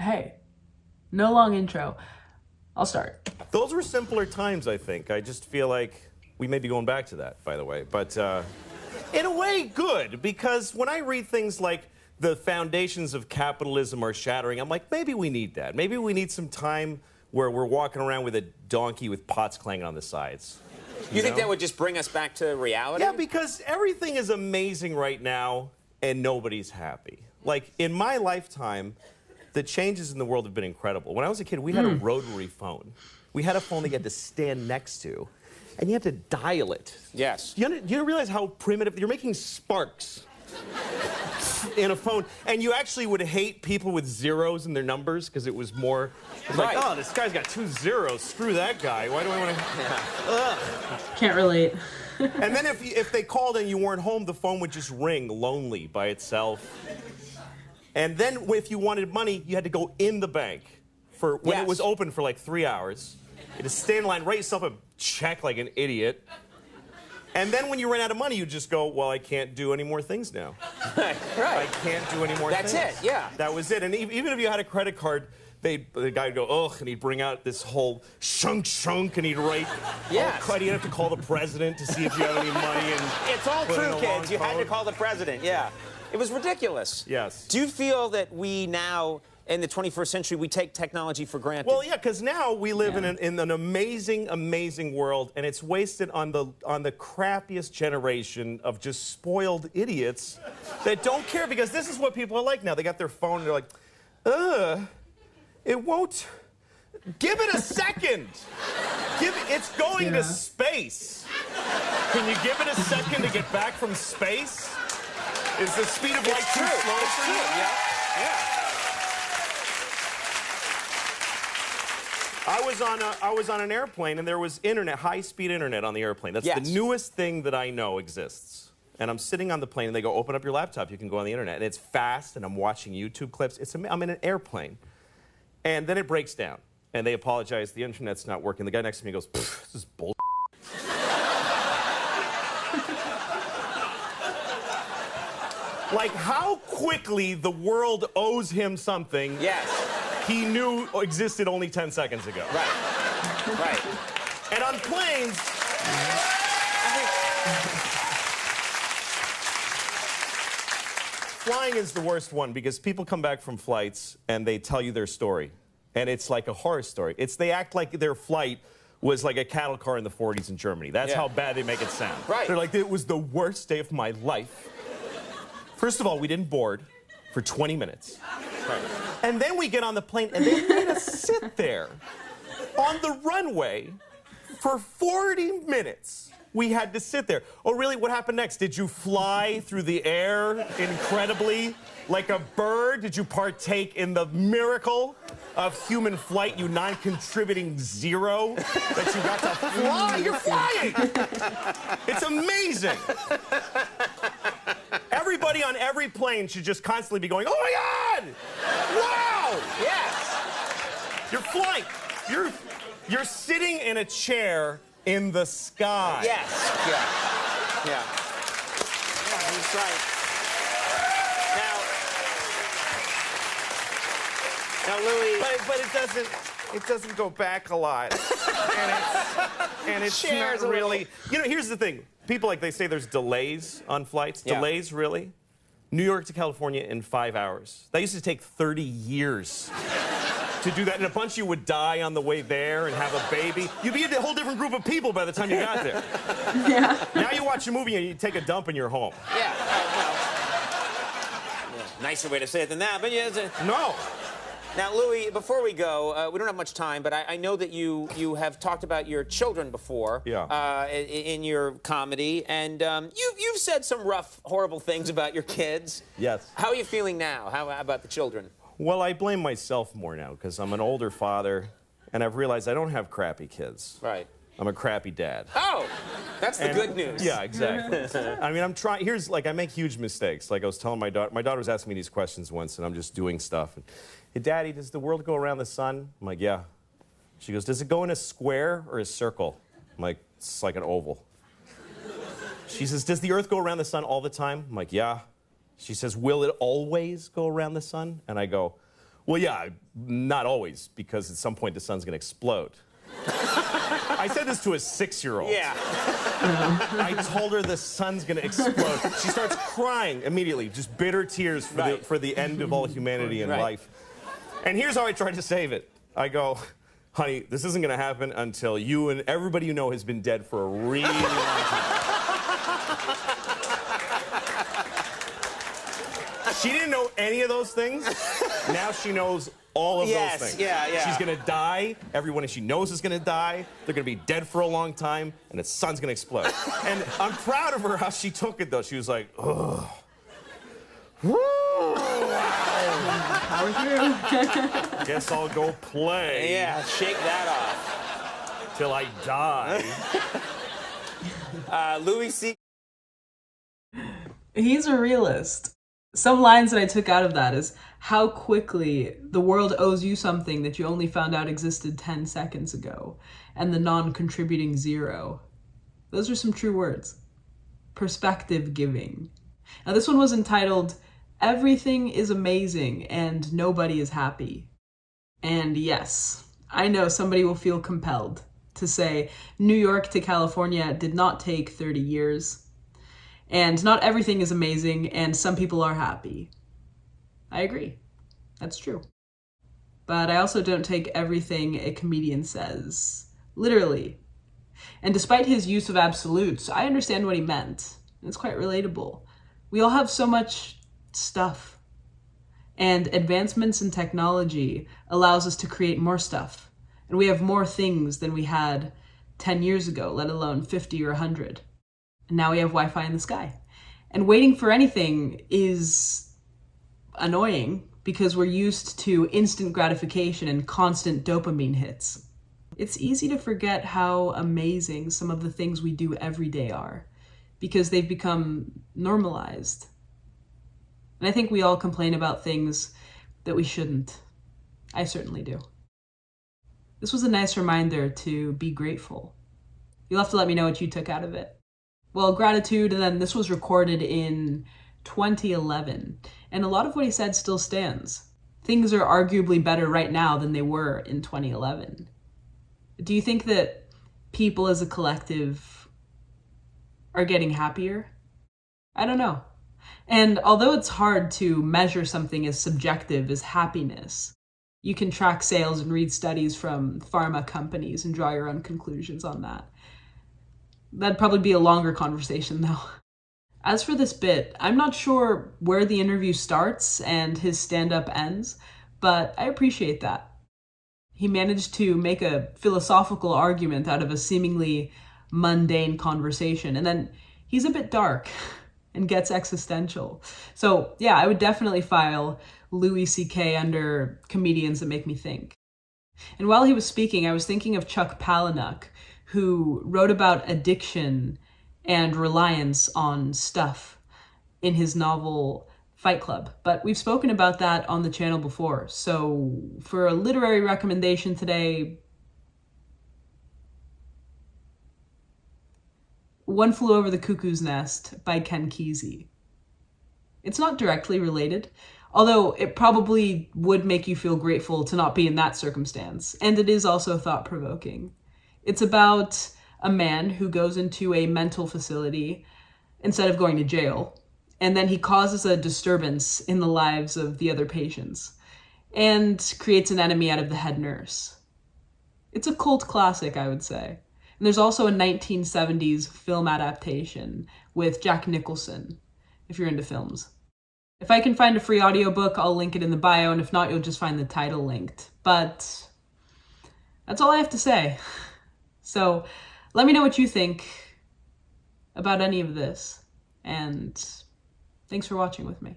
Hey, no long intro. I'll start. Those were simpler times, I think. I just feel like we may be going back to that, by the way. But in a way, good, because when I read things like the foundations of capitalism are shattering, I'm like, maybe we need that. Maybe we need some time where we're walking around with a donkey with pots clanging on the sides. You think that would just bring us back to reality? Yeah, because everything is amazing right now, and nobody's happy. Like, in my lifetime, the changes in the world have been incredible. When I was a kid, we had a rotary phone. We had a phone that you had to stand next to, and you had to dial it. Yes. You realize how primitive? You're making sparks in a phone, and you actually would hate people with zeros in their numbers because it was more. It was like, oh, this guy's got 2 zeros. Screw that guy. Why do I want to? Yeah. Can't relate. And then if they called and you weren't home, the phone would just ring lonely by itself. And then if you wanted money, you had to go in the bank for when it was open for like 3 hours. You had to stand in line, write yourself a check like an idiot. And then when you ran out of money, you just go, well, I can't do any more things now. Right. I can't do any more things. That's it, yeah. That was it. And even if you had a credit card, the guy would go, ugh, and he'd bring out this whole shunk, and he'd write, yes. You'd have to call the president to see if you have any money. And it's all true, kids. You had to code. call the president, yeah. It was ridiculous. Yes. Do you feel that we now, in the 21st century, we take technology for granted? Well, yeah, because now we live in an amazing, amazing world, and it's wasted on the crappiest generation of just spoiled idiots that don't care, because this is what people are like now. They got their phone, and they're like, it won't. Give it a second. It's going to space. Can you give it a second to get back from space? Is the speed of light too slow for you? Yeah. I was on an airplane, and there was internet, high-speed internet on the airplane. That's the newest thing that I know exists. And I'm sitting on the plane, and they go, open up your laptop. You can go on the internet. And it's fast, and I'm watching YouTube clips. I'm in an airplane. And then it breaks down, and they apologize. The internet's not working. The guy next to me goes, this is bull. Like, how quickly the world owes him something he knew existed only 10 seconds ago. Right. And on planes, flying is the worst one, because people come back from flights and they tell you their story. And it's like a horror story. They act like their flight was like a cattle car in the 40s in Germany. That's how bad they make it sound. Right. They're like, it was the worst day of my life. First of all, we didn't board for 20 minutes. Right. And then we get on the plane, and they made us sit there on the runway for 40 minutes. We had to sit there. Oh, really? What happened next? Did you fly through the air incredibly like a bird? Did you partake in the miracle of human flight, you non-contributing zero, that you got to fly? You're flying! It's amazing. Everybody on every plane should just constantly be going, oh my God! Wow! Yes. You're flying. You're sitting in a chair in the sky. Yes. Yeah, he's right. Now, Louis. But it doesn't go back a lot. and it's not really. You know, here's the thing. People, like, they say there's delays on flights. Yeah. Delays, really? New York to California in 5 hours. That used to take 30 years to do that, and a bunch of you would die on the way there and have a baby. You'd be a whole different group of people by the time you got there. Yeah. Now you watch a movie and you take a dump and you're home. Yeah. Nicer way to say it than that, but yeah. No. Now, Louis, before we go, we don't have much time, but I know that you have talked about your children before in your comedy, and you've said some rough, horrible things about your kids. Yes. How are you feeling now? How about the children? Well, I blame myself more now, because I'm an older father, and I've realized I don't have crappy kids. Right. I'm a crappy dad. Oh, that's the good news. Yeah, exactly. I mean, I'm trying. I make huge mistakes. Like I was telling my daughter was asking me these questions once, and I'm just doing stuff. And, hey, Daddy, does the world go around the sun? I'm like, yeah. She goes, does it go in a square or a circle? I'm like, it's like an oval. She says, does the Earth go around the sun all the time? I'm like, yeah. She says, will it always go around the sun? And I go, Well, yeah, not always, because at some point the sun's gonna explode. I said this to a 6-year-old. Yeah. I told her the sun's gonna explode. She starts crying immediately, just bitter tears for the end of all humanity and life. And here's how I tried to save it. I go, honey, this isn't gonna happen until you and everybody you know has been dead for a really long time. She didn't know any of those things. Now she knows all of those things. Yeah. She's gonna die. Everyone she knows is gonna die. They're gonna be dead for a long time, and the sun's gonna explode. And I'm proud of her how she took it, though. She was like, ugh. Power through. Guess I'll go play. Yeah, shake that off. Till I die. Louis C. He's a realist. Some lines that I took out of that is how quickly the world owes you something that you only found out existed 10 seconds ago, and the non-contributing zero. Those are some true words. Perspective giving. Now this one was entitled, Everything is Amazing and Nobody is Happy. And yes, I know somebody will feel compelled to say New York to California did not take 30 years. And not everything is amazing, and some people are happy. I agree. That's true. But I also don't take everything a comedian says literally. And despite his use of absolutes, I understand what he meant. It's quite relatable. We all have so much stuff. And advancements in technology allows us to create more stuff. And we have more things than we had 10 years ago, let alone 50 or 100. And now we have Wi-Fi in the sky. And waiting for anything is annoying because we're used to instant gratification and constant dopamine hits. It's easy to forget how amazing some of the things we do every day are because they've become normalized. And I think we all complain about things that we shouldn't. I certainly do. This was a nice reminder to be grateful. You'll have to let me know what you took out of it. Well, gratitude, and then this was recorded in 2011, and a lot of what he said still stands. Things are arguably better right now than they were in 2011. Do you think that people as a collective are getting happier? I don't know. And although it's hard to measure something as subjective as happiness, you can track sales and read studies from pharma companies and draw your own conclusions on that. That'd probably be a longer conversation, though. As for this bit, I'm not sure where the interview starts and his stand-up ends, but I appreciate that. He managed to make a philosophical argument out of a seemingly mundane conversation, and then he's a bit dark and gets existential. So yeah, I would definitely file Louis C.K. under comedians that make me think. And while he was speaking, I was thinking of Chuck Palahniuk, who wrote about addiction and reliance on stuff in his novel Fight Club. But we've spoken about that on the channel before. So for a literary recommendation today, One Flew Over the Cuckoo's Nest by Ken Kesey. It's not directly related, although it probably would make you feel grateful to not be in that circumstance. And it is also thought-provoking. It's about a man who goes into a mental facility instead of going to jail, and then he causes a disturbance in the lives of the other patients and creates an enemy out of the head nurse. It's a cult classic, I would say. And there's also a 1970s film adaptation with Jack Nicholson, if you're into films. If I can find a free audiobook, I'll link it in the bio, and if not, you'll just find the title linked. But that's all I have to say. So let me know what you think about any of this, and thanks for watching with me.